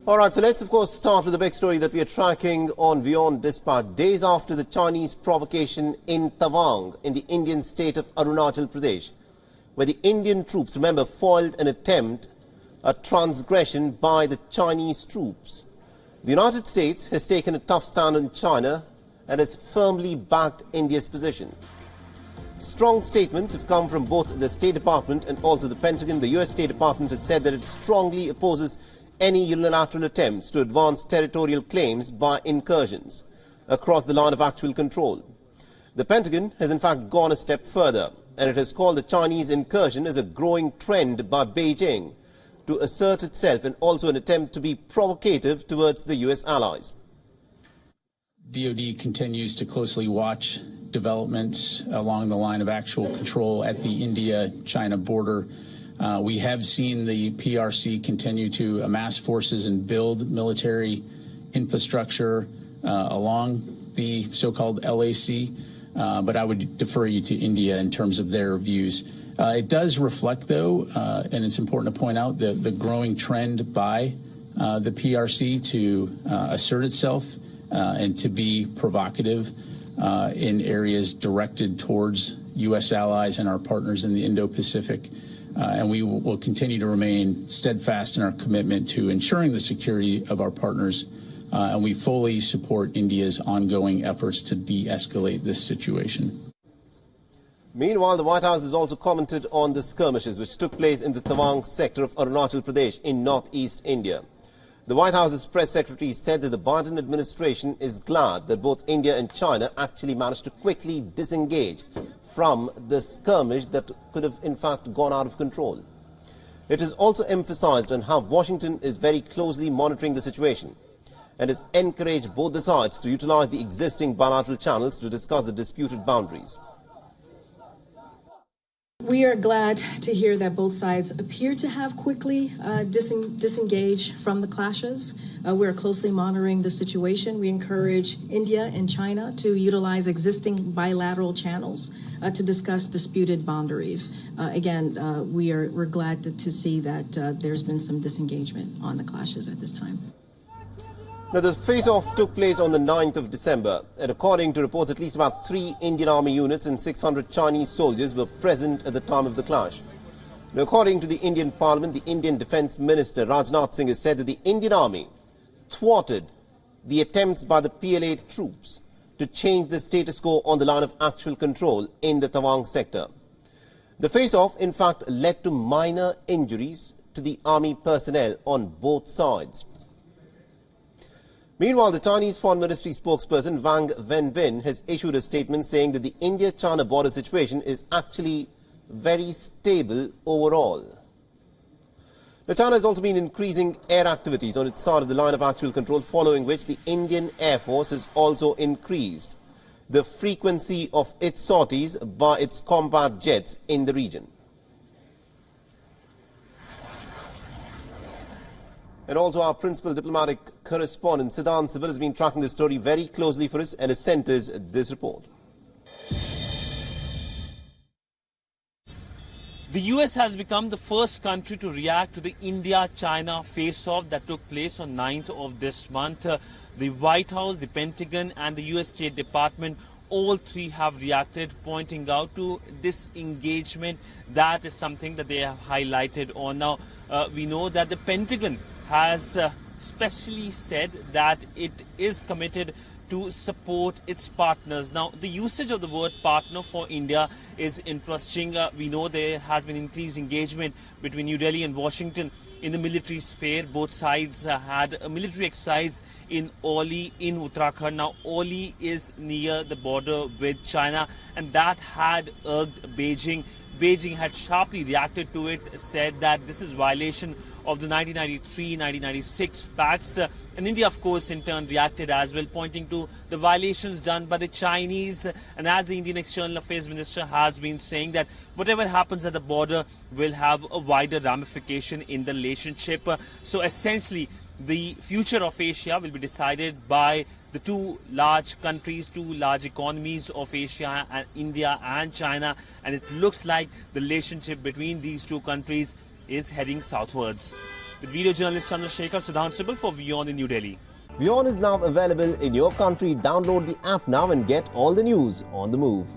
All right, so let's, of course, start with the big story that we are tracking on WION Dispatch. Days after the Chinese provocation in Tawang, in the Indian state of Arunachal Pradesh, where the Indian troops, remember, foiled an attempt at transgression by the Chinese troops. The United States has taken a tough stand on China and has firmly backed India's position. Strong statements have come from both the State Department and also the Pentagon. The US State Department has said that it strongly opposes any unilateral attempts to advance territorial claims by incursions across the line of actual control. The Pentagon has in fact gone a step further, and it has called the Chinese incursion as a growing trend by Beijing to assert itself and also an attempt to be provocative towards the US allies. DoD continues to closely watch developments along the line of actual control at the India-China border. We have seen the PRC continue to amass forces and build military infrastructure along the so-called LAC, but I would defer you to India in terms of their views. It does reflect, though, and it's important to point out, the growing trend by the PRC to assert itself and to be provocative in areas directed towards U.S. allies and our partners in the Indo-Pacific. And we will continue to remain steadfast in our commitment to ensuring the security of our partners, and we fully support India's ongoing efforts to de-escalate this situation. Meanwhile, the White House has also commented on the skirmishes which took place in the Tawang sector of Arunachal Pradesh in northeast India. The White House's press secretary said that the Biden administration is glad that both India and China actually managed to quickly disengage from the skirmish that could have in fact gone out of control. It is also emphasized on how Washington is very closely monitoring the situation and has encouraged both the sides to utilize the existing bilateral channels to discuss the disputed boundaries. We are glad to hear that both sides appear to have quickly disengaged from the clashes. We're closely monitoring the situation. We encourage India and China to utilize existing bilateral channels to discuss disputed boundaries. We're glad to see that there's been some disengagement on the clashes at this time. Now, the face-off took place on the 9th of December, and according to reports, at least about 3 Indian Army units and 600 Chinese soldiers were present at the time of the clash. Now, according to the Indian Parliament, the Indian Defence Minister Rajnath Singh has said that the Indian Army thwarted the attempts by the PLA troops to change the status quo on the line of actual control in the Tawang sector. The face-off, in fact, led to minor injuries to the army personnel on both sides. Meanwhile, the Chinese Foreign Ministry spokesperson Wang Wenbin has issued a statement saying that the India-China border situation is actually very stable overall. Now, China has also been increasing air activities on its side of the line of actual control, following which the Indian Air Force has also increased the frequency of its sorties by its combat jets in the region. And also our principal diplomatic correspondent, Siddhant Sibal, has been tracking this story very closely for us and has sent us this report. The US has become the first country to react to the India-China face-off that took place on 9th of this month. The White House, the Pentagon and the US State Department, all three have reacted, pointing out to disengagement. That is something that they have highlighted on. Now, we know that the Pentagon has specially said that it is committed to support its partners. Now, the usage of the word partner for India is interesting. We know there has been increased engagement between New Delhi and Washington in the military sphere. Both sides had a military exercise in Oli in Uttarakhand. Now, Oli is near the border with China, and that had irked Beijing. Beijing had sharply reacted to it, said that this is violation of the 1993-1996 pacts. And India, of course, in turn reacted as well, pointing to the violations done by the Chinese. And as the Indian External Affairs Minister has been saying that whatever happens at the border will have a wider ramification in the relationship. So essentially, the future of Asia will be decided by the two large countries, two large economies of Asia, and India and China, and it looks like the relationship between these two countries is heading southwards. With video journalist Chandrasekhar Siddhantsibal for WION in New Delhi. WION is now available in your country. Download the app now and get all the news on the move.